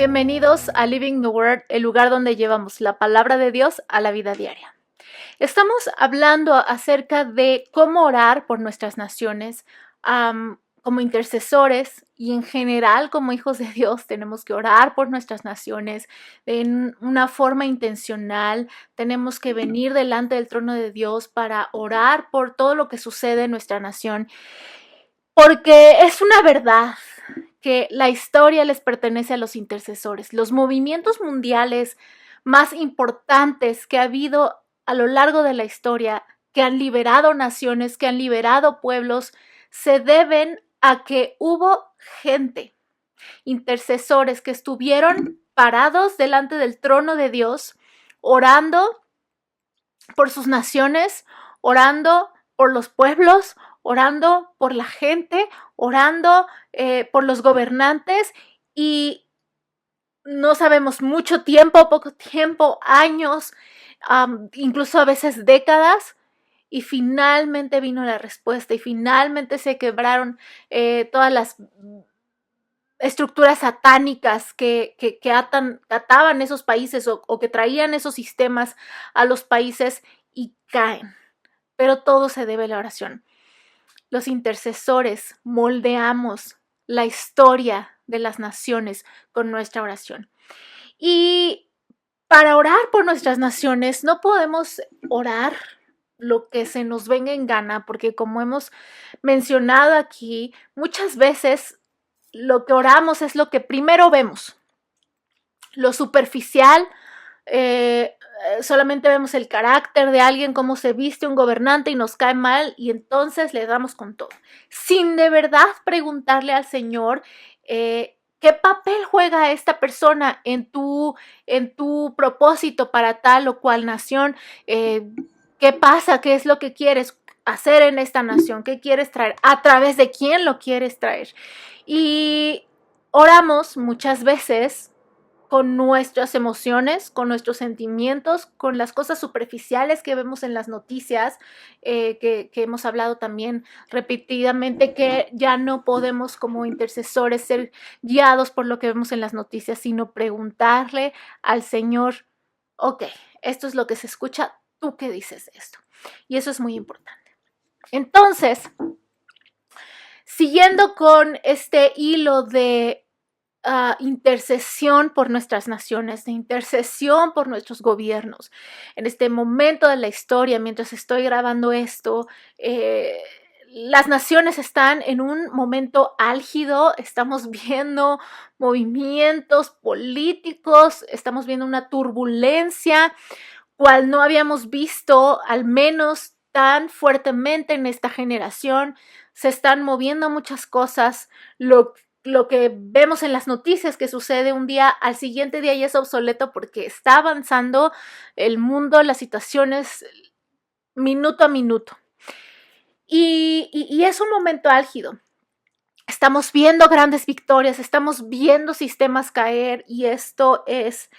Bienvenidos a Living the Word, el lugar donde llevamos la palabra de Dios a la vida diaria. Estamos hablando acerca de cómo orar por nuestras naciones, como intercesores y en general como hijos de Dios tenemos que orar por nuestras naciones en una forma intencional. Tenemos que venir delante del trono de Dios para orar por todo lo que sucede en nuestra nación, porque es una verdad que la historia les pertenece a los intercesores. Los movimientos mundiales más importantes que ha habido a lo largo de la historia, que han liberado naciones, que han liberado pueblos, se deben a que hubo gente, intercesores que estuvieron parados delante del trono de Dios, orando por sus naciones, orando por los pueblos, orando por la gente, orando por los gobernantes, y no sabemos mucho tiempo, poco tiempo, años, incluso a veces décadas, y finalmente vino la respuesta y finalmente se quebraron todas las estructuras satánicas que ataban esos países o que traían esos sistemas a los países y caen. Pero todo se debe a la oración. Los intercesores moldeamos la historia de las naciones con nuestra oración. Y para orar por nuestras naciones no podemos orar lo que se nos venga en gana, porque como hemos mencionado aquí, muchas veces lo que oramos es lo que primero vemos, lo superficial. Solamente vemos el carácter de alguien, cómo se viste un gobernante y nos cae mal, y entonces le damos con todo, sin de verdad preguntarle al Señor qué papel juega esta persona en tu propósito para tal o cual nación. ¿Qué pasa? ¿Qué es lo que quieres hacer en esta nación? ¿Qué quieres traer? ¿A través de quién lo quieres traer? Y oramos muchas veces con nuestras emociones, con nuestros sentimientos, con las cosas superficiales que vemos en las noticias, que hemos hablado también repetidamente, que ya no podemos como intercesores ser guiados por lo que vemos en las noticias, sino preguntarle al Señor, ok, esto es lo que se escucha, ¿tú qué dices de esto? Y eso es muy importante. Entonces, siguiendo con este hilo de intercesión por nuestras naciones, de intercesión por nuestros gobiernos. En este momento de la historia, mientras estoy grabando esto, las naciones están en un momento álgido, estamos viendo movimientos políticos, estamos viendo una turbulencia cual no habíamos visto, al menos tan fuertemente en esta generación. Se están moviendo muchas cosas. Lo que vemos en las noticias que sucede un día, al siguiente día ya es obsoleto porque está avanzando el mundo, las situaciones minuto a minuto. Y es un momento álgido. Estamos viendo grandes victorias, estamos viendo sistemas caer, y esto es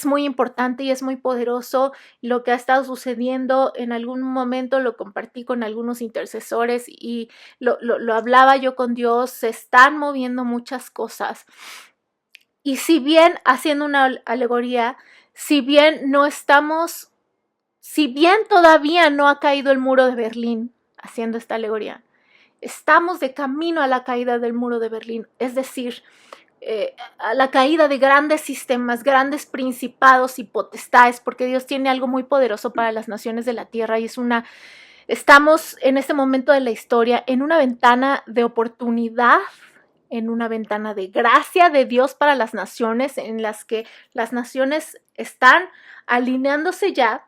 muy importante y es muy poderoso. Lo que ha estado sucediendo, en algún momento lo compartí con algunos intercesores y lo hablaba yo con Dios. Se están moviendo muchas cosas. Y si bien, haciendo una alegoría, si bien todavía no ha caído el muro de Berlín, haciendo esta alegoría, estamos de camino a la caída del muro de Berlín, es decir, a la caída de grandes sistemas, grandes principados y potestades, porque Dios tiene algo muy poderoso para las naciones de la tierra, y estamos en este momento de la historia en una ventana de oportunidad, en una ventana de gracia de Dios para las naciones, en las que las naciones están alineándose ya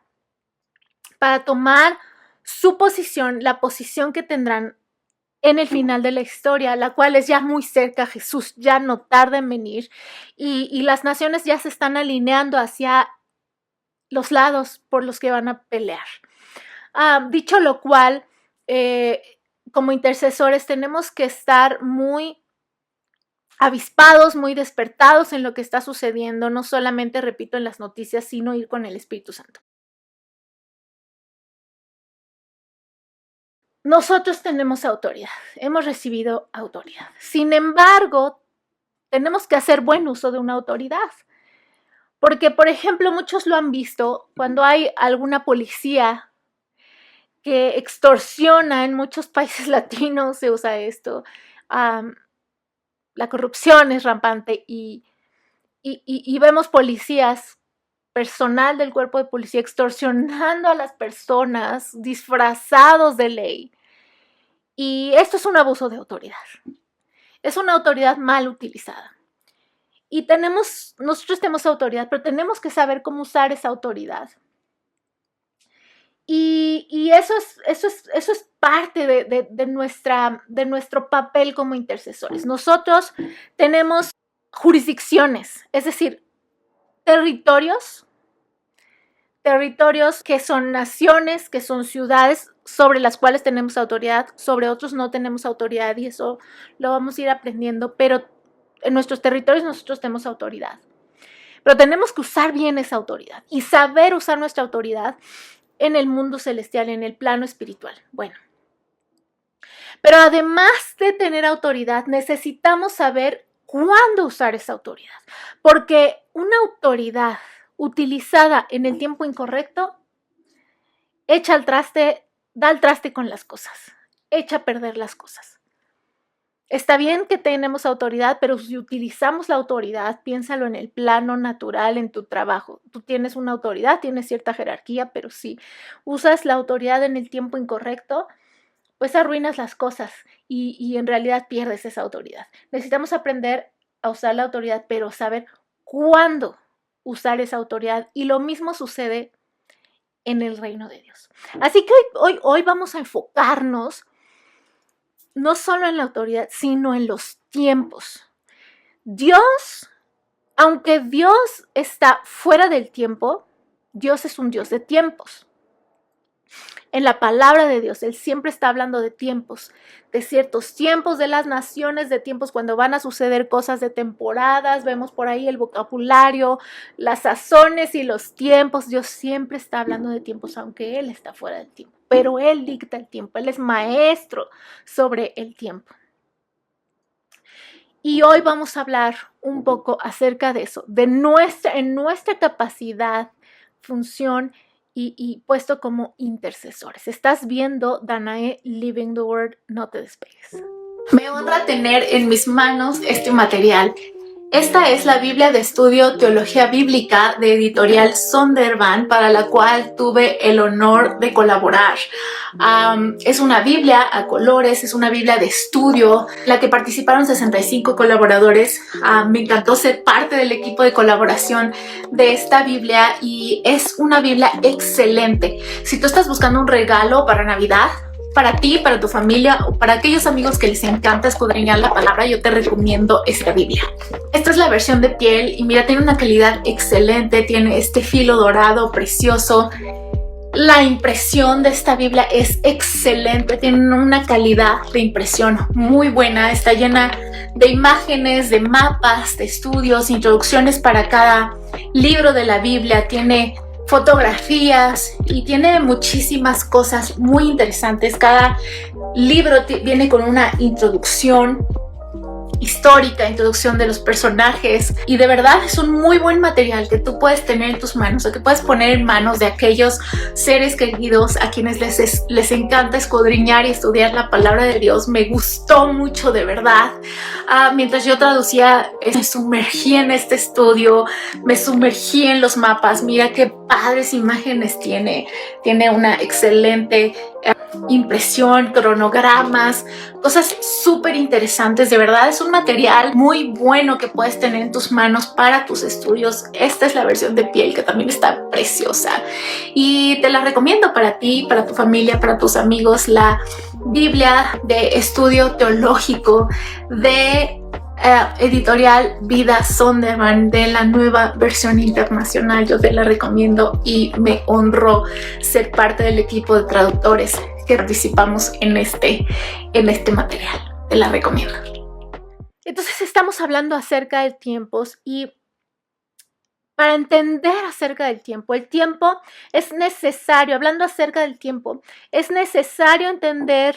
para tomar su posición, la posición que tendrán en el final de la historia, la cual es ya muy cerca. Jesús ya no tarda en venir, y las naciones ya se están alineando hacia los lados por los que van a pelear. Dicho lo cual, como intercesores tenemos que estar muy avispados, muy despertados en lo que está sucediendo, no solamente, repito, en las noticias, sino ir con el Espíritu Santo. Nosotros tenemos autoridad, hemos recibido autoridad. Sin embargo, tenemos que hacer buen uso de una autoridad. Porque, por ejemplo, muchos lo han visto cuando hay alguna policía que extorsiona. En muchos países latinos se usa esto. La corrupción es rampante y vemos policías, personal del cuerpo de policía, extorsionando a las personas disfrazados de ley. Y esto es un abuso de autoridad. Es una autoridad mal utilizada. Y nosotros tenemos autoridad, pero tenemos que saber cómo usar esa autoridad. Y eso es parte de nuestro papel como intercesores. Nosotros tenemos jurisdicciones, es decir, territorios que son naciones, que son ciudades sobre las cuales tenemos autoridad, sobre otros no tenemos autoridad, y eso lo vamos a ir aprendiendo, pero en nuestros territorios nosotros tenemos autoridad. Pero tenemos que usar bien esa autoridad y saber usar nuestra autoridad en el mundo celestial, en el plano espiritual. Bueno, pero además de tener autoridad, necesitamos saber cuándo usar esa autoridad, porque una autoridad utilizada en el tiempo incorrecto echa al traste, da al traste con las cosas, echa a perder las cosas. Está bien que tenemos autoridad, pero si utilizamos la autoridad, piénsalo en el plano natural, en tu trabajo. Tú tienes una autoridad, tienes cierta jerarquía, pero si usas la autoridad en el tiempo incorrecto, pues arruinas las cosas y en realidad pierdes esa autoridad. Necesitamos aprender a usar la autoridad, pero saber cuándo usar esa autoridad. Y lo mismo sucede en el reino de Dios. Así que hoy vamos a enfocarnos no solo en la autoridad, sino en los tiempos. Dios, aunque Dios está fuera del tiempo, Dios es un Dios de tiempos. En la palabra de Dios, Él siempre está hablando de tiempos, de ciertos tiempos de las naciones, de tiempos cuando van a suceder cosas, de temporadas. Vemos por ahí el vocabulario, las sazones y los tiempos. Dios siempre está hablando de tiempos, aunque Él está fuera del tiempo. Pero Él dicta el tiempo, Él es maestro sobre el tiempo. Y hoy vamos a hablar un poco acerca de eso, de nuestra capacidad, función y puesto como intercesores. Estás viendo Danae Living the Word, no te despegues. Me honra tener en mis manos este material. Esta es la Biblia de Estudio Teología Bíblica de Editorial Zondervan, para la cual tuve el honor de colaborar. Es una Biblia a colores, es una Biblia de estudio, en la que participaron 65 colaboradores. Me encantó ser parte del equipo de colaboración de esta Biblia y es una Biblia excelente. Si tú estás buscando un regalo para Navidad, para ti, para tu familia o para aquellos amigos que les encanta escudriñar la palabra, yo te recomiendo esta Biblia. Esta es la versión de piel y mira, tiene una calidad excelente, tiene este filo dorado precioso. La impresión de esta Biblia es excelente, tiene una calidad de impresión muy buena, está llena de imágenes, de mapas, de estudios, introducciones para cada libro de la Biblia, tiene fotografías y tiene muchísimas cosas muy interesantes. Cada libro viene con una introducción histórica, introducción de los personajes, y de verdad es un muy buen material que tú puedes tener en tus manos o que puedes poner en manos de aquellos seres queridos a quienes les encanta escudriñar y estudiar la palabra de Dios. Me gustó mucho, de verdad. Mientras yo traducía, me sumergí en este estudio, me sumergí en los mapas. Mira qué padres imágenes tiene una excelente impresión, cronogramas, cosas súper interesantes. De verdad es un material muy bueno que puedes tener en tus manos para tus estudios. Esta es la versión de piel, que también está preciosa y te la recomiendo para ti, para tu familia, para tus amigos. La Biblia de Estudio Teológico de Editorial Vida Zondervan, de la nueva versión internacional. Yo te la recomiendo y me honró ser parte del equipo de traductores que participamos en este material. Te la recomiendo. Entonces estamos hablando acerca de tiempos, y para entender acerca del tiempo, el tiempo es necesario, hablando acerca del tiempo, es necesario entender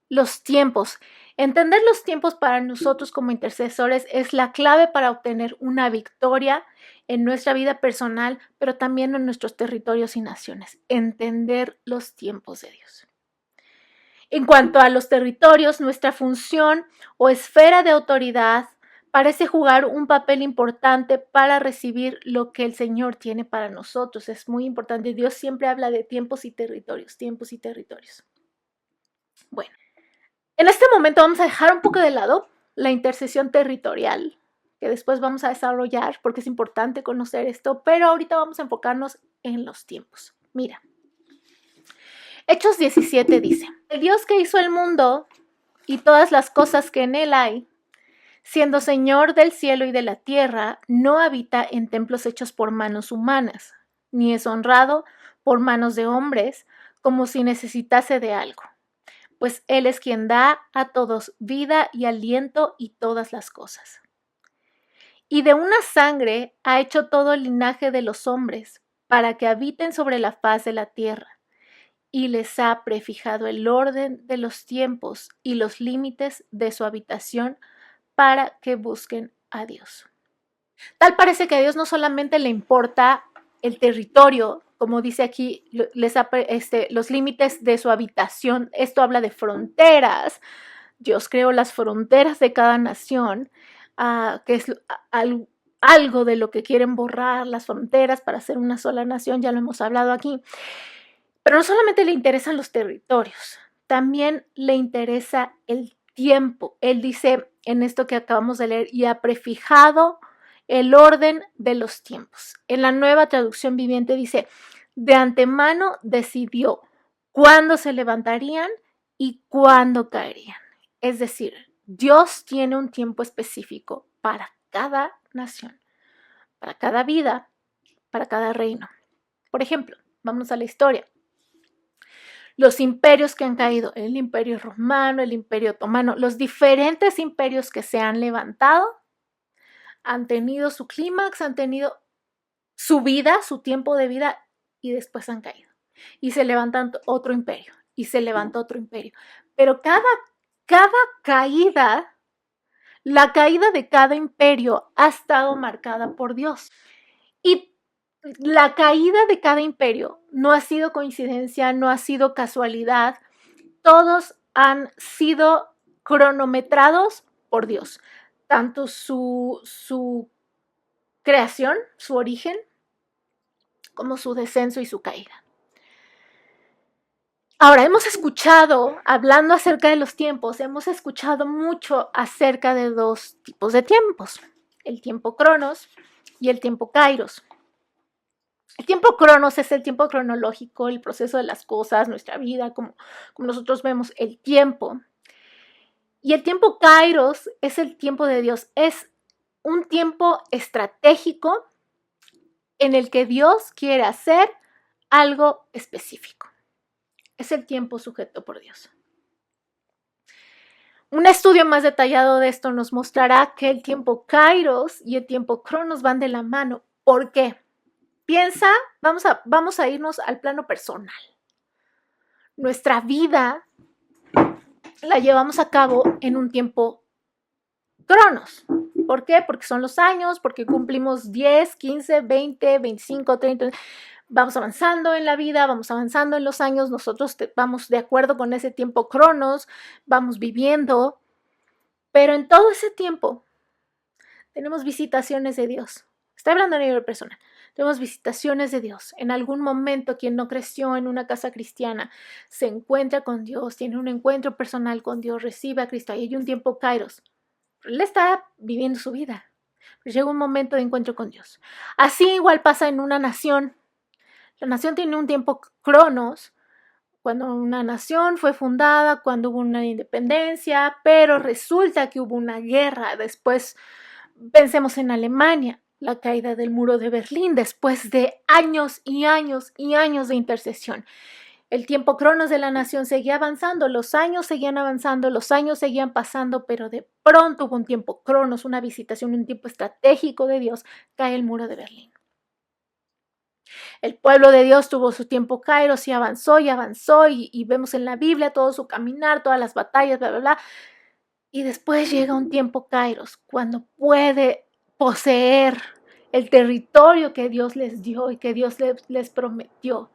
los tiempos. Entender los tiempos para nosotros como intercesores es la clave para obtener una victoria en nuestra vida personal, pero también en nuestros territorios y naciones. Entender los tiempos de Dios. En cuanto a los territorios, nuestra función o esfera de autoridad parece jugar un papel importante para recibir lo que el Señor tiene para nosotros. Es muy importante. Dios siempre habla de tiempos y territorios, tiempos y territorios. Bueno, en este momento vamos a dejar un poco de lado la intercesión territorial, que después vamos a desarrollar porque es importante conocer esto, pero ahorita vamos a enfocarnos en los tiempos. Mira, Hechos 17 dice, el Dios que hizo el mundo y todas las cosas que en él hay, siendo Señor del cielo y de la tierra, no habita en templos hechos por manos humanas, ni es honrado por manos de hombres, como si necesitase de algo, pues Él es quien da a todos vida y aliento y todas las cosas. Y de una sangre ha hecho todo el linaje de los hombres, para que habiten sobre la faz de la tierra, y les ha prefijado el orden de los tiempos y los límites de su habitación, para que busquen a Dios. Tal parece que a Dios no solamente le importa el territorio, como dice aquí, los límites de su habitación. Esto habla de fronteras. Dios creó las fronteras de cada nación, que es algo de lo que quieren borrar las fronteras para hacer una sola nación, ya lo hemos hablado aquí. Pero no solamente le interesan los territorios, también le interesa el tiempo. Él dice en esto que acabamos de leer, y ha prefijado el orden de los tiempos. En la Nueva Traducción Viviente dice, de antemano decidió cuándo se levantarían y cuándo caerían. Es decir, Dios tiene un tiempo específico para cada nación, para cada vida, para cada reino. Por ejemplo, vamos a la historia. Los imperios que han caído, el imperio romano, el imperio otomano, los diferentes imperios que se han levantado, han tenido su clímax, han tenido su vida, su tiempo de vida, y después han caído. Y se levanta otro imperio, y se levanta otro imperio. Pero cada caída, la caída de cada imperio ha estado marcada por Dios. Y la caída de cada imperio no ha sido coincidencia, no ha sido casualidad. Todos han sido cronometrados por Dios. Tanto su creación, su origen, como su descenso y su caída. Ahora, hemos escuchado, hablando acerca de los tiempos, hemos escuchado mucho acerca de dos tipos de tiempos, el tiempo cronos y el tiempo kairos. El tiempo cronos es el tiempo cronológico, el proceso de las cosas, nuestra vida, como nosotros vemos el tiempo. Y el tiempo kairos es el tiempo de Dios, es un tiempo estratégico en el que Dios quiere hacer algo específico. Es el tiempo sujeto por Dios. Un estudio más detallado de esto nos mostrará que el tiempo kairos y el tiempo cronos van de la mano. ¿Por qué? Piensa, vamos a irnos al plano personal. Nuestra vida la llevamos a cabo en un tiempo cronos. ¿Por qué? Porque son los años, porque cumplimos 10, 15, 20, 25, 30. Vamos avanzando en la vida, vamos avanzando en los años, nosotros vamos de acuerdo con ese tiempo cronos, vamos viviendo, pero en todo ese tiempo tenemos visitaciones de Dios. Estoy hablando a nivel personal. Tenemos visitaciones de Dios. En algún momento, quien no creció en una casa cristiana se encuentra con Dios, tiene un encuentro personal con Dios, recibe a Cristo. Ahí hay un tiempo kairos. Él está viviendo su vida. Pero llega un momento de encuentro con Dios. Así igual pasa en una nación. La nación tiene un tiempo cronos, cuando una nación fue fundada, cuando hubo una independencia, pero resulta que hubo una guerra. Después, pensemos en Alemania, la caída del muro de Berlín, después de años y años y años de intercesión. El tiempo cronos de la nación seguía avanzando, los años seguían avanzando, los años seguían pasando, pero de pronto hubo un tiempo cronos, una visitación, un tiempo estratégico de Dios, cae el muro de Berlín. El pueblo de Dios tuvo su tiempo kairos y avanzó y vemos en la Biblia todo su caminar, todas las batallas, bla, bla, bla. Y después llega un tiempo Kairos, cuando puede poseer el territorio que Dios les dio y que Dios les prometió.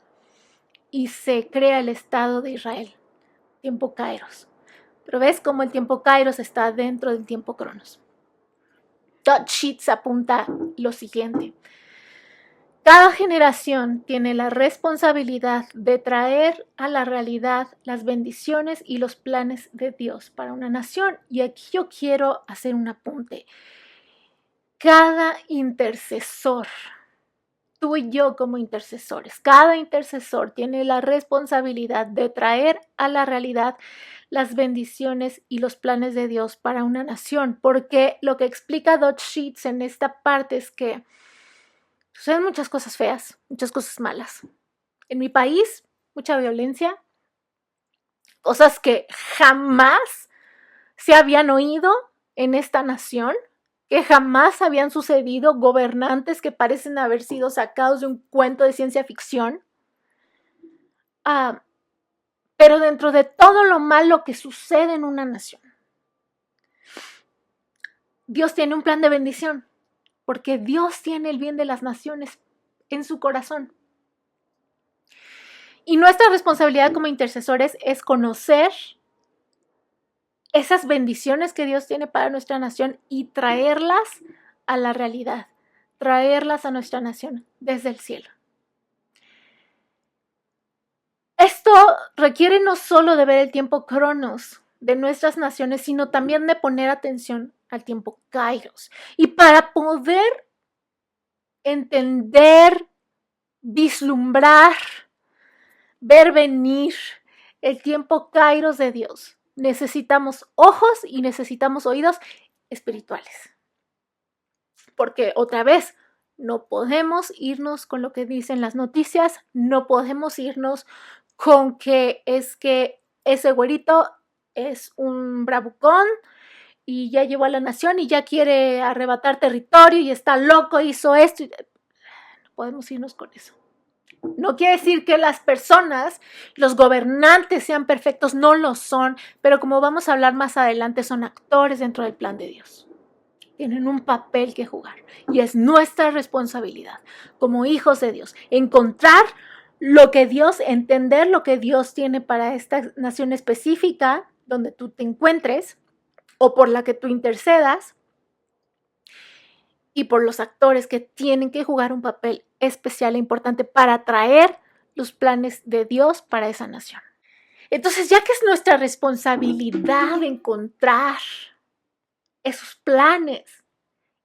Y se crea el Estado de Israel, tiempo Kairos. Pero ves cómo el tiempo Kairos está dentro del tiempo Cronos. Dot Sheets apunta lo siguiente. Cada generación tiene la responsabilidad de traer a la realidad las bendiciones y los planes de Dios para una nación. Y aquí yo quiero hacer un apunte. Cada intercesor, tú y yo como intercesores, cada intercesor tiene la responsabilidad de traer a la realidad las bendiciones y los planes de Dios para una nación. Porque lo que explica Dot Sheets en esta parte es que suceden muchas cosas feas, muchas cosas malas. En mi país, mucha violencia, cosas que jamás se habían oído en esta nación, que jamás habían sucedido, gobernantes que parecen haber sido sacados de un cuento de ciencia ficción. Pero dentro de todo lo malo que sucede en una nación, Dios tiene un plan de bendición, porque Dios tiene el bien de las naciones en su corazón. Y nuestra responsabilidad como intercesores es conocer esas bendiciones que Dios tiene para nuestra nación y traerlas a la realidad, traerlas a nuestra nación desde el cielo. Esto requiere no solo de ver el tiempo Cronos de nuestras naciones, sino también de poner atención al tiempo Kairos. Y para poder entender, vislumbrar, ver venir el tiempo Kairos de Dios, necesitamos ojos y necesitamos oídos espirituales. Porque otra vez, no podemos irnos con lo que dicen las noticias, no podemos irnos con que ese güerito es un bravucón y ya llevó a la nación y ya quiere arrebatar territorio y está loco, hizo esto. No podemos irnos con eso. No quiere decir que las personas, los gobernantes sean perfectos, no lo son, pero como vamos a hablar más adelante, son actores dentro del plan de Dios. Tienen un papel que jugar y es nuestra responsabilidad como hijos de Dios encontrar lo que Dios, entender lo que Dios tiene para esta nación específica donde tú te encuentres o por la que tú intercedas y por los actores que tienen que jugar un papel especial e importante para traer los planes de Dios para esa nación. Entonces, ya que es nuestra responsabilidad encontrar esos planes,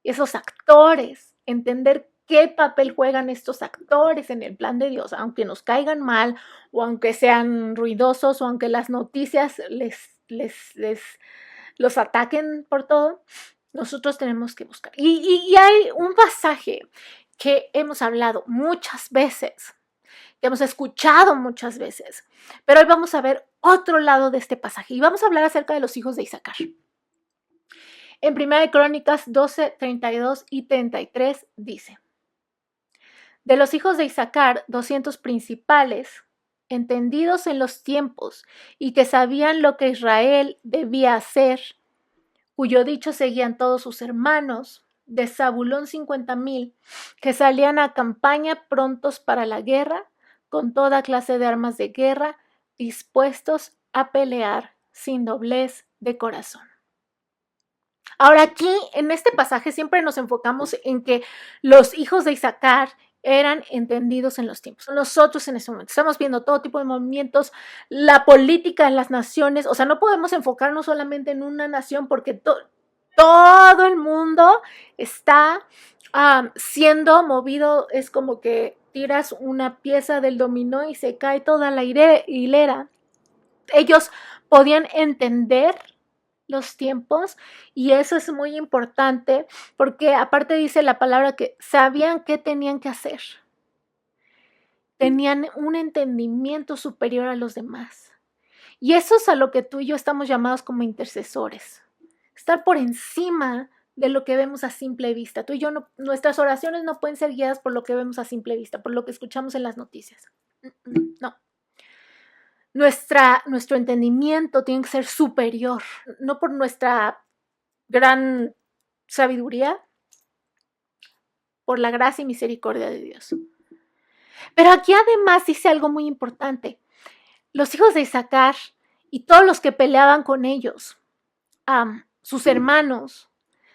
esos actores, entender qué papel juegan estos actores en el plan de Dios, aunque nos caigan mal o aunque sean ruidosos o aunque las noticias los ataquen por todo, nosotros tenemos que buscar. Y hay un pasaje que hemos hablado muchas veces, que hemos escuchado muchas veces, pero hoy vamos a ver otro lado de este pasaje y vamos a hablar acerca de los hijos de Isaacar. En 1 Crónicas 12, 32 y 33 dice: de los hijos de Isaacar, 200 principales, entendidos en los tiempos y que sabían lo que Israel debía hacer, cuyo dicho seguían todos sus hermanos, de Zabulón 50,000, que salían a campaña prontos para la guerra, con toda clase de armas de guerra, dispuestos a pelear sin doblez de corazón. Ahora aquí, en este pasaje, siempre nos enfocamos en que los hijos de Isaacar eran entendidos en los tiempos. Nosotros en este momento estamos viendo todo tipo de movimientos, la política en las naciones, o sea, no podemos enfocarnos solamente en una nación porque todo el mundo está siendo movido, es como que tiras una pieza del dominó y se cae toda la hilera. Ellos podían entender los tiempos y eso es muy importante porque aparte dice la palabra que sabían qué tenían que hacer. Tenían un entendimiento superior a los demás. Y eso es a lo que tú y yo estamos llamados como intercesores. Estar por encima de lo que vemos a simple vista. Tú y yo, nuestras oraciones no pueden ser guiadas por lo que vemos a simple vista, por lo que escuchamos en las noticias. No. Nuestro entendimiento tiene que ser superior, no por nuestra gran sabiduría, por la gracia y misericordia de Dios. Pero aquí además dice algo muy importante. Los hijos de Isaacar y todos los que peleaban con ellos, sus hermanos,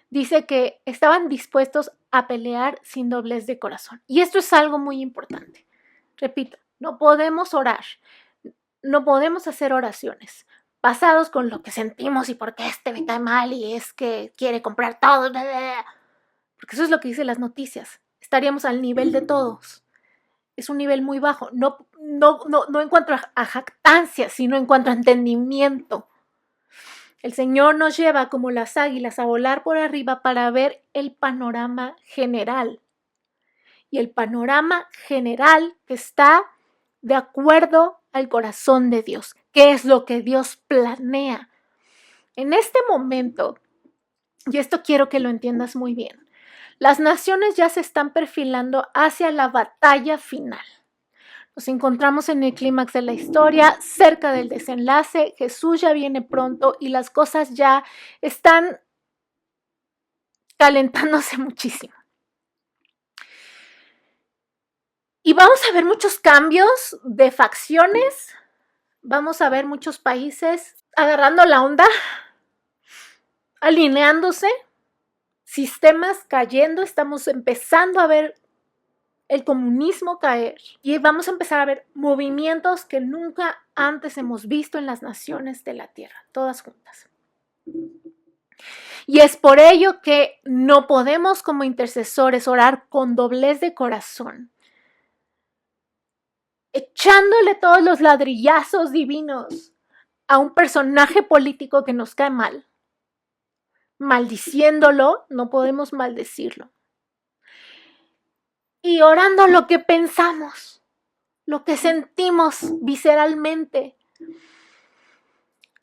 dice que estaban dispuestos a pelear sin doblez de corazón. Y esto es algo muy importante. Repito, no podemos orar, no podemos hacer oraciones basados con lo que sentimos y porque este me cae mal y es que quiere comprar todo, porque eso es lo que dicen las noticias. Estaríamos al nivel de todos. Es un nivel muy bajo, no en cuanto a jactancia, sino en cuanto a entendimiento. El Señor nos lleva como las águilas a volar por arriba para ver el panorama general. Y el panorama general está de acuerdo al corazón de Dios, que es lo que Dios planea. En este momento, y esto quiero que lo entiendas muy bien, las naciones ya se están perfilando hacia la batalla final. Nos encontramos en el clímax de la historia, cerca del desenlace. Jesús ya viene pronto y las cosas ya están calentándose muchísimo. Y vamos a ver muchos cambios de facciones, vamos a ver muchos países agarrando la onda, alineándose, sistemas cayendo, estamos empezando a ver el comunismo caer y vamos a empezar a ver movimientos que nunca antes hemos visto en las naciones de la tierra, todas juntas. Y es por ello que no podemos como intercesores orar con doblez de corazón, echándole todos los ladrillazos divinos a un personaje político que nos cae mal, maldiciéndolo, no podemos maldecirlo. Y orando lo que pensamos, lo que sentimos visceralmente,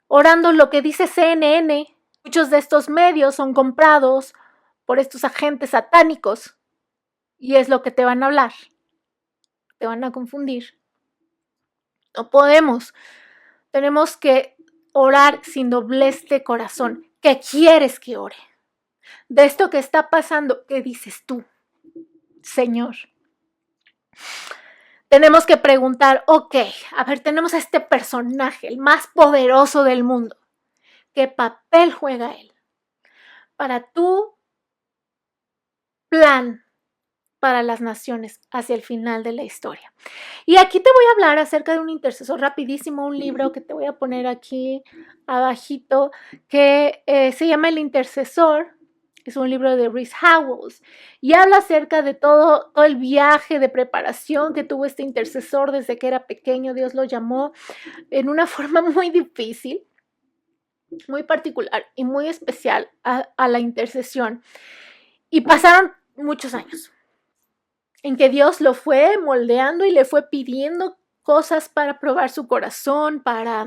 orando lo que dice CNN. Muchos de estos medios son comprados por estos agentes satánicos y es lo que te van a hablar, te van a confundir. No podemos, tenemos que orar sin doblez de corazón. ¿Qué quieres que ore? De esto que está pasando, ¿qué dices tú, Señor? Tenemos que preguntar, ok, a ver, tenemos a este personaje, el más poderoso del mundo. ¿Qué papel juega él para tu plan para las naciones hacia el final de la historia? Y aquí te voy a hablar acerca de un intercesor rapidísimo, un libro que te voy a poner aquí abajito, que se llama El Intercesor. Es un libro de Rees Howells y habla acerca de todo el viaje de preparación que tuvo este intercesor desde que era pequeño. Dios lo llamó en una forma muy difícil, muy particular y muy especial a la intercesión. Y pasaron muchos años en que Dios lo fue moldeando y le fue pidiendo cosas para probar su corazón, para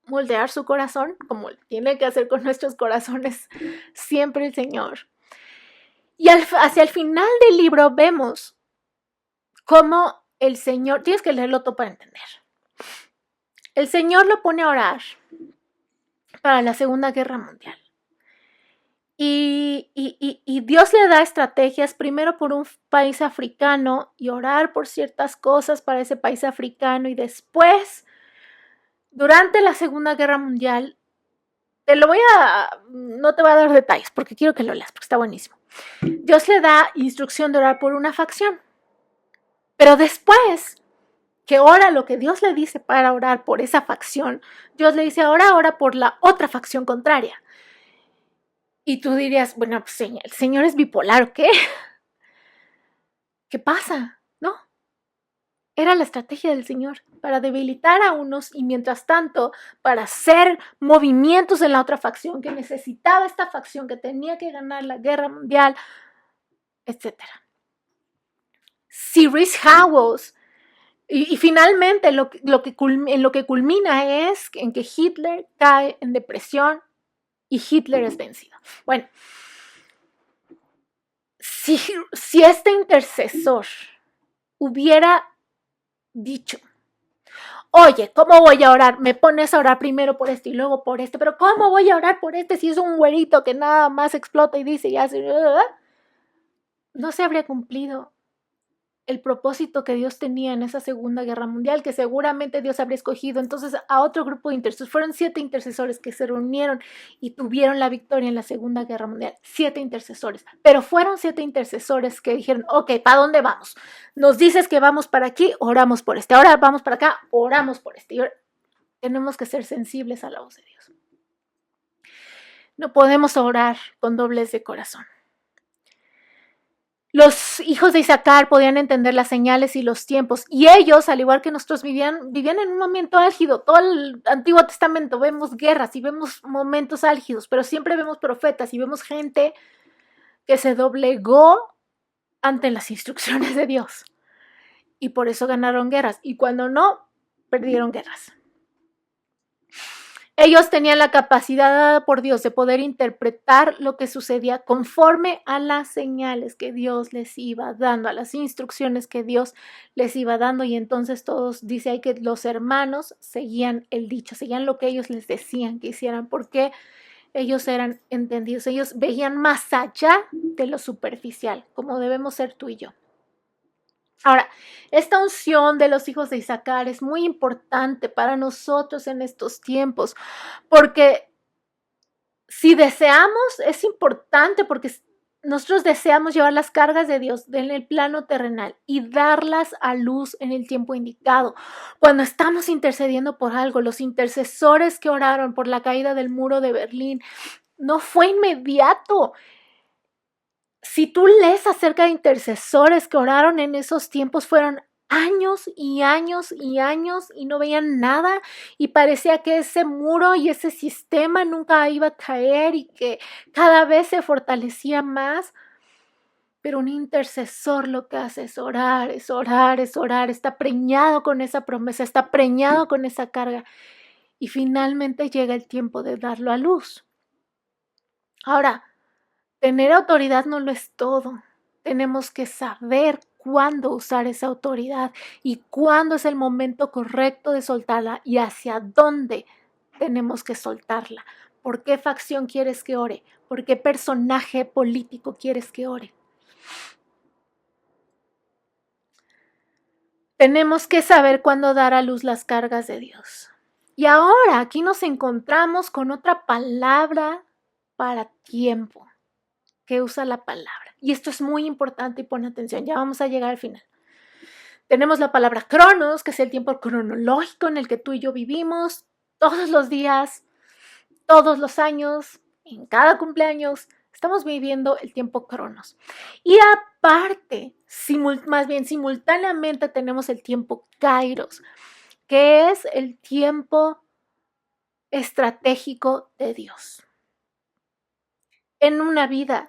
moldear su corazón, como tiene que hacer con nuestros corazones siempre el Señor. Y hacia el final del libro vemos cómo el Señor, tienes que leerlo todo para entender. El Señor lo pone a orar para la Segunda Guerra Mundial. Y Dios le da estrategias, primero por un país africano y orar por ciertas cosas para ese país africano y después, durante la Segunda Guerra Mundial, no te voy a dar detalles porque quiero que lo leas porque está buenísimo. Dios le da instrucción de orar por una facción, pero después que ora lo que Dios le dice para orar por esa facción, Dios le dice ahora ora por la otra facción contraria. Y tú dirías, bueno, pues el Señor es bipolar, ¿o qué? ¿Qué pasa? No. Era la estrategia del Señor para debilitar a unos y mientras tanto para hacer movimientos en la otra facción que necesitaba esta facción que tenía que ganar la guerra mundial, etc. Si Rees Howells y finalmente en lo que culmina es en que Hitler cae en depresión y Hitler es vencido. Bueno, si este intercesor hubiera dicho, Oye, ¿cómo voy a orar? Me pones a orar primero por este y luego por este, pero ¿cómo voy a orar por este si es un güerito que nada más explota y dice y hace? No se habría cumplido el propósito que Dios tenía en esa Segunda Guerra Mundial, que seguramente Dios habría escogido entonces a otro grupo de intercesores. Fueron 7 intercesores que se reunieron y tuvieron la victoria en la Segunda Guerra Mundial. 7 intercesores. Pero fueron 7 intercesores que dijeron, ok, ¿para dónde vamos? Nos dices que vamos para aquí, oramos por este. Ahora vamos para acá, oramos por este. Y ahora, tenemos que ser sensibles a la voz de Dios. No podemos orar con doblez de corazón. Los hijos de Isaacar podían entender las señales y los tiempos, y ellos, al igual que nosotros, vivían en un momento álgido. Todo el Antiguo Testamento vemos guerras y vemos momentos álgidos, pero siempre vemos profetas y vemos gente que se doblegó ante las instrucciones de Dios, y por eso ganaron guerras, y cuando no, perdieron guerras. Ellos tenían la capacidad dada por Dios de poder interpretar lo que sucedía conforme a las señales que Dios les iba dando, a las instrucciones que Dios les iba dando. Y entonces todos, dice ahí que los hermanos seguían el dicho, seguían lo que ellos les decían que hicieran, porque ellos eran entendidos, ellos veían más allá de lo superficial, como debemos ser tú y yo. Ahora, esta unción de los hijos de Isaacar es muy importante para nosotros en estos tiempos, porque si deseamos, es importante porque nosotros deseamos llevar las cargas de Dios en el plano terrenal y darlas a luz en el tiempo indicado. Cuando estamos intercediendo por algo, los intercesores que oraron por la caída del muro de Berlín, no fue inmediato. Si tú lees acerca de intercesores que oraron en esos tiempos, fueron años y años y años y no veían nada, y parecía que ese muro y ese sistema nunca iba a caer y que cada vez se fortalecía más. Pero un intercesor lo que hace es orar, es orar, es orar, está preñado con esa promesa, está preñado con esa carga, y finalmente llega el tiempo de darlo a luz. Ahora, tener autoridad no lo es todo. Tenemos que saber cuándo usar esa autoridad y cuándo es el momento correcto de soltarla y hacia dónde tenemos que soltarla. ¿Por qué facción quieres que ore? ¿Por qué personaje político quieres que ore? Tenemos que saber cuándo dar a luz las cargas de Dios. Y ahora aquí nos encontramos con otra palabra para tiempo que usa la palabra. Y esto es muy importante y pon atención, ya vamos a llegar al final. Tenemos la palabra cronos, que es el tiempo cronológico en el que tú y yo vivimos todos los días, todos los años, en cada cumpleaños. Estamos viviendo el tiempo cronos. Y aparte, más bien simultáneamente tenemos el tiempo kairos, que es el tiempo estratégico de Dios. En una vida,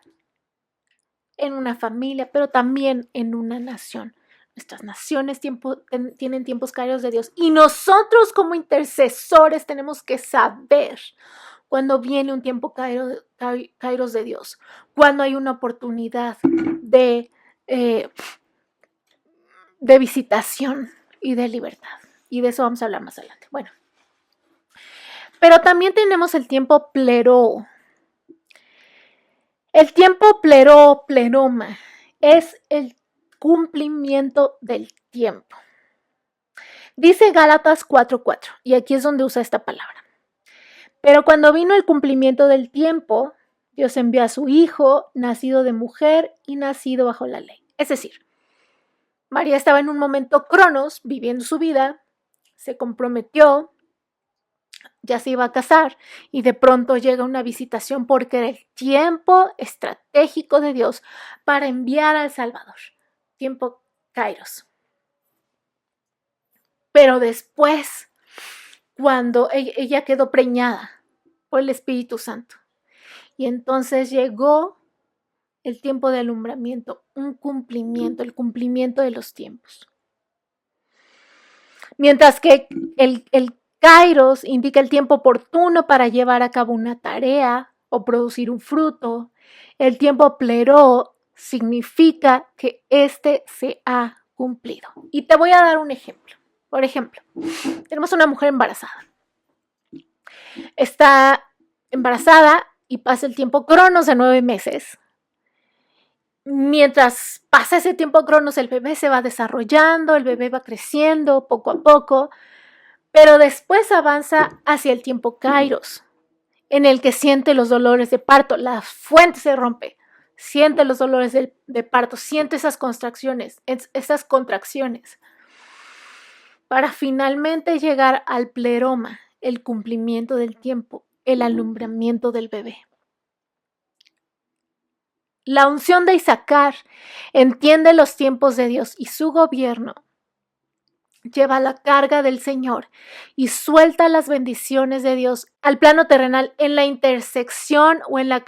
en una familia, pero también en una nación. Nuestras naciones tienen tiempos kairos de Dios, y nosotros como intercesores tenemos que saber cuando viene un tiempo kairos de Dios, cuando hay una oportunidad de visitación y de libertad. Y de eso vamos a hablar más adelante. Bueno, pero también tenemos el tiempo pleroo. El tiempo pleroma, es el cumplimiento del tiempo. Dice Gálatas 4:4, y aquí es donde usa esta palabra. Pero cuando vino el cumplimiento del tiempo, Dios envió a su Hijo, nacido de mujer y nacido bajo la ley. Es decir, María estaba en un momento cronos, viviendo su vida, se comprometió, ya se iba a casar, y de pronto llega una visitación porque era el tiempo estratégico de Dios para enviar al Salvador. Tiempo kairos. Pero después, cuando ella quedó preñada por el Espíritu Santo, y entonces llegó el tiempo de alumbramiento, un cumplimiento, el cumplimiento de los tiempos. Mientras que el kairos indica el tiempo oportuno para llevar a cabo una tarea o producir un fruto. El tiempo pleroo significa que este se ha cumplido. Y te voy a dar un ejemplo. Por ejemplo, tenemos una mujer embarazada. Está embarazada y pasa el tiempo cronos de 9 meses. Mientras pasa ese tiempo cronos, el bebé se va desarrollando, el bebé va creciendo poco a poco, pero después avanza hacia el tiempo kairos, en el que siente los dolores de parto, la fuente se rompe, siente los dolores de parto, siente esas contracciones, para finalmente llegar al pleroma, el cumplimiento del tiempo, el alumbramiento del bebé. La unción de Isaacar entiende los tiempos de Dios y su gobierno lleva la carga del Señor y suelta las bendiciones de Dios al plano terrenal en la intersección o en las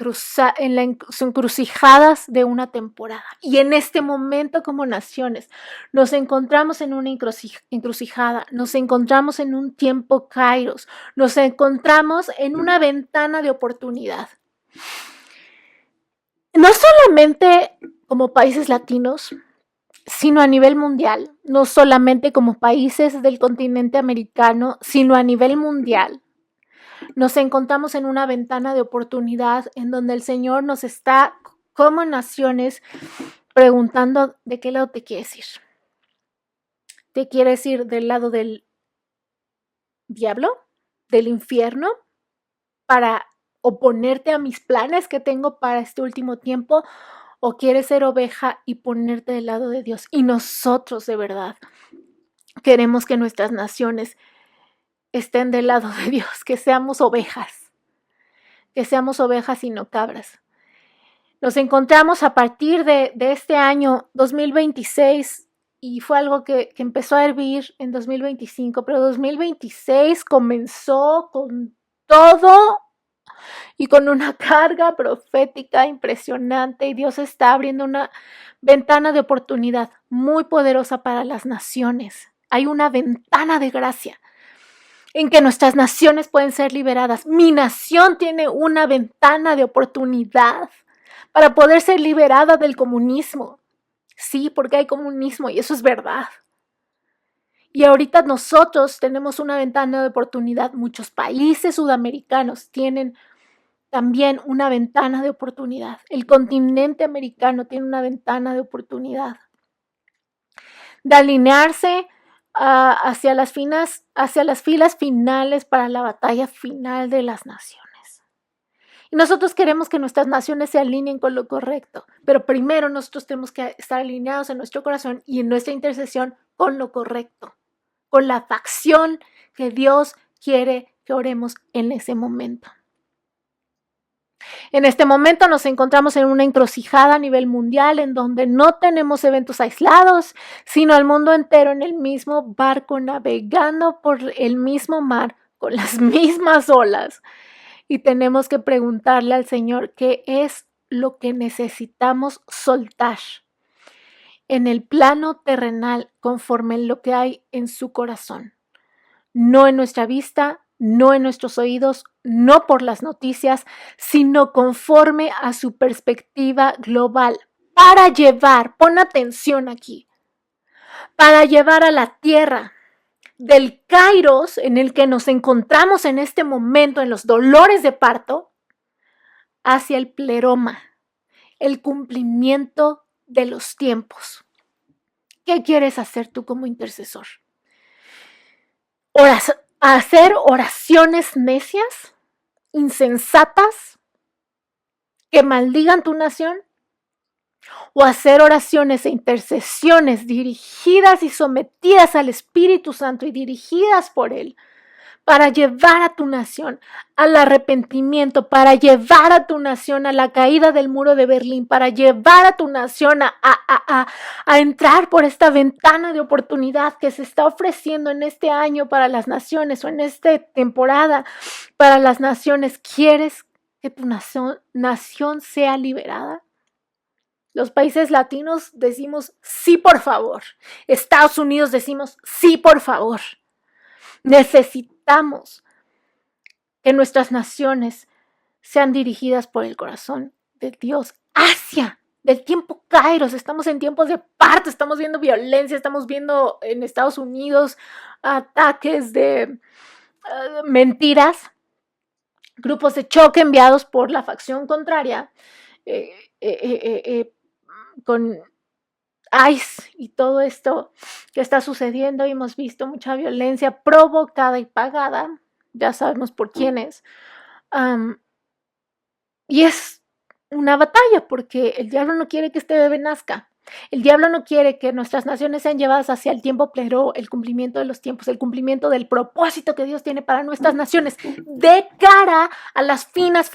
encrucijadas de una temporada. Y en este momento, como naciones, nos encontramos en una encrucijada, nos encontramos en un tiempo kairos, nos encontramos en una ventana de oportunidad. No solamente como países latinos, sino a nivel mundial, no solamente como países del continente americano, sino a nivel mundial. Nos encontramos en una ventana de oportunidad en donde el Señor nos está, como naciones, preguntando de qué lado te quieres ir. ¿Te quieres ir del lado del diablo, del infierno, para oponerte a mis planes que tengo para este último tiempo? ¿O quieres ser oveja y ponerte del lado de Dios? Y nosotros, de verdad, queremos que nuestras naciones estén del lado de Dios, que seamos ovejas y no cabras. Nos encontramos a partir de este año 2026 y fue algo que empezó a hervir en 2025, pero 2026 comenzó con todo y con una carga profética impresionante, y Dios está abriendo una ventana de oportunidad muy poderosa para las naciones. Hay una ventana de gracia en que nuestras naciones pueden ser liberadas. Mi nación tiene una ventana de oportunidad para poder ser liberada del comunismo. Sí, porque hay comunismo y eso es verdad. Y ahorita nosotros tenemos una ventana de oportunidad. Muchos países sudamericanos tienen también una ventana de oportunidad. El continente americano tiene una ventana de oportunidad de alinearse hacia las filas finales para la batalla final de las naciones. Y nosotros queremos que nuestras naciones se alineen con lo correcto, pero primero nosotros tenemos que estar alineados en nuestro corazón y en nuestra intercesión con lo correcto, con la facción que Dios quiere que oremos en ese momento. En este momento nos encontramos en una encrucijada a nivel mundial en donde no tenemos eventos aislados, sino al mundo entero en el mismo barco navegando por el mismo mar con las mismas olas. Y tenemos que preguntarle al Señor qué es lo que necesitamos soltar en el plano terrenal conforme lo que hay en su corazón. No en nuestra vista, no en nuestros oídos, no por las noticias, sino conforme a su perspectiva global, para llevar, pon atención aquí, para llevar a la tierra del kairos en el que nos encontramos en este momento, en los dolores de parto, hacia el pleroma, el cumplimiento de los tiempos. ¿Qué quieres hacer tú como intercesor? ¿Hacer oraciones necias, insensatas, que maldigan tu nación? ¿O hacer oraciones e intercesiones dirigidas y sometidas al Espíritu Santo y dirigidas por Él para llevar a tu nación al arrepentimiento, para llevar a tu nación a la caída del muro de Berlín, para llevar a tu nación a entrar por esta ventana de oportunidad que se está ofreciendo en este año para las naciones o en esta temporada para las naciones? ¿Quieres que tu nación sea liberada? Los países latinos decimos sí, por favor. Estados Unidos decimos sí, por favor. Necesitamos que nuestras naciones sean dirigidas por el corazón de Dios hacia del tiempo Kairos, estamos en tiempos de parto, estamos viendo violencia, estamos viendo en Estados Unidos ataques de mentiras, grupos de choque enviados por la facción contraria, eh, eh, eh, eh, con ICE y todo esto que está sucediendo. Hemos visto mucha violencia provocada y pagada, ya sabemos por quiénes, y es una batalla porque el diablo no quiere que este bebé nazca. El diablo no quiere que nuestras naciones sean llevadas hacia el tiempo pleno, el cumplimiento de los tiempos, el cumplimiento del propósito que Dios tiene para nuestras naciones de cara a las filas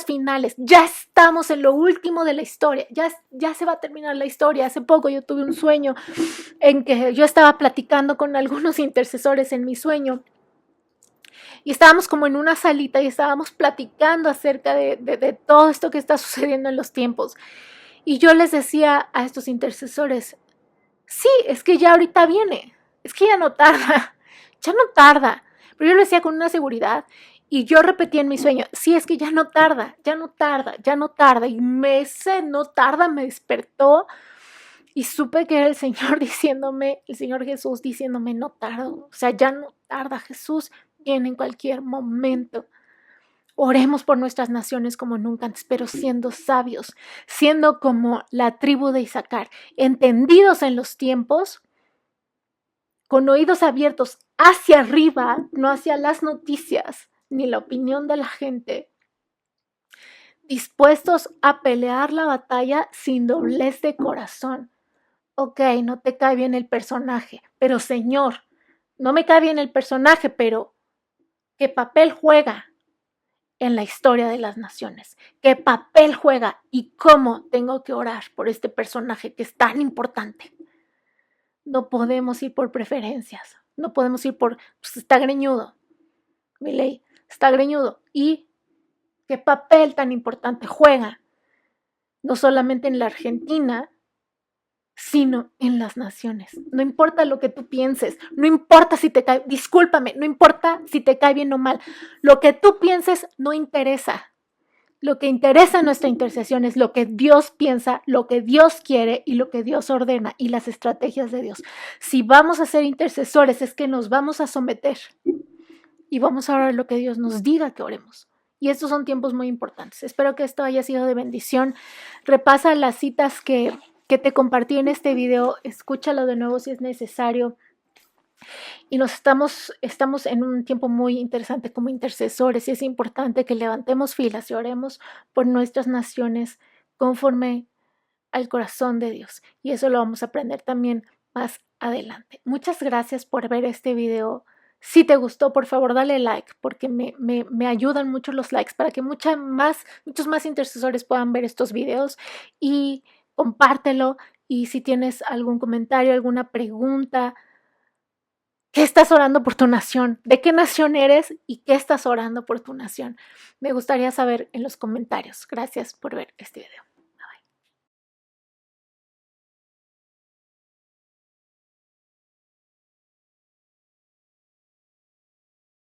finales. Ya estamos en lo último de la historia, ya se va a terminar la historia. Hace poco yo tuve un sueño en que yo estaba platicando con algunos intercesores en mi sueño. Y estábamos como en una salita y estábamos platicando acerca de todo esto que está sucediendo en los tiempos. Y yo les decía a estos intercesores, sí, es que ya ahorita viene, es que ya no tarda, ya no tarda. Pero yo lo decía con una seguridad y yo repetí en mi sueño, sí, es que ya no tarda, ya no tarda, ya no tarda. Y ese no tarda me despertó y supe que era el Señor diciéndome, el Señor Jesús diciéndome, no tardo, o sea, ya no tarda, Jesús viene en cualquier momento. Oremos por nuestras naciones como nunca antes, pero siendo sabios, siendo como la tribu de Isaacar, entendidos en los tiempos, con oídos abiertos hacia arriba, no hacia las noticias ni la opinión de la gente, dispuestos a pelear la batalla sin doblez de corazón. Ok, no te cae bien el personaje, pero Señor, no me cae bien el personaje, pero ¿qué papel juega en la historia de las naciones? ¿Qué papel juega y cómo tengo que orar por este personaje que es tan importante? No podemos ir por preferencias, no podemos ir por, pues está greñudo, Milei, está greñudo. ¿Y qué papel tan importante juega? No solamente en la Argentina, sino en las naciones. No importa lo que tú pienses, no importa si te cae, discúlpame, no importa si te cae bien o mal, lo que tú pienses no interesa. Lo que interesa en nuestra intercesión es lo que Dios piensa, lo que Dios quiere y lo que Dios ordena y las estrategias de Dios. Si vamos a ser intercesores es que nos vamos a someter y vamos a orar lo que Dios nos diga que oremos. Y estos son tiempos muy importantes. Espero que esto haya sido de bendición. Repasa las citas que te compartí en este video, escúchalo de nuevo si es necesario. Y estamos en un tiempo muy interesante como intercesores y es importante que levantemos filas y oremos por nuestras naciones conforme al corazón de Dios. Y eso lo vamos a aprender también más adelante. Muchas gracias por ver este video. Si te gustó, por favor, dale like porque me ayudan mucho los likes para que muchos más intercesores puedan ver estos videos y compártelo. Y si tienes algún comentario, alguna pregunta, ¿qué estás orando por tu nación? ¿De qué nación eres y qué estás orando por tu nación? Me gustaría saber en los comentarios. Gracias por ver este video.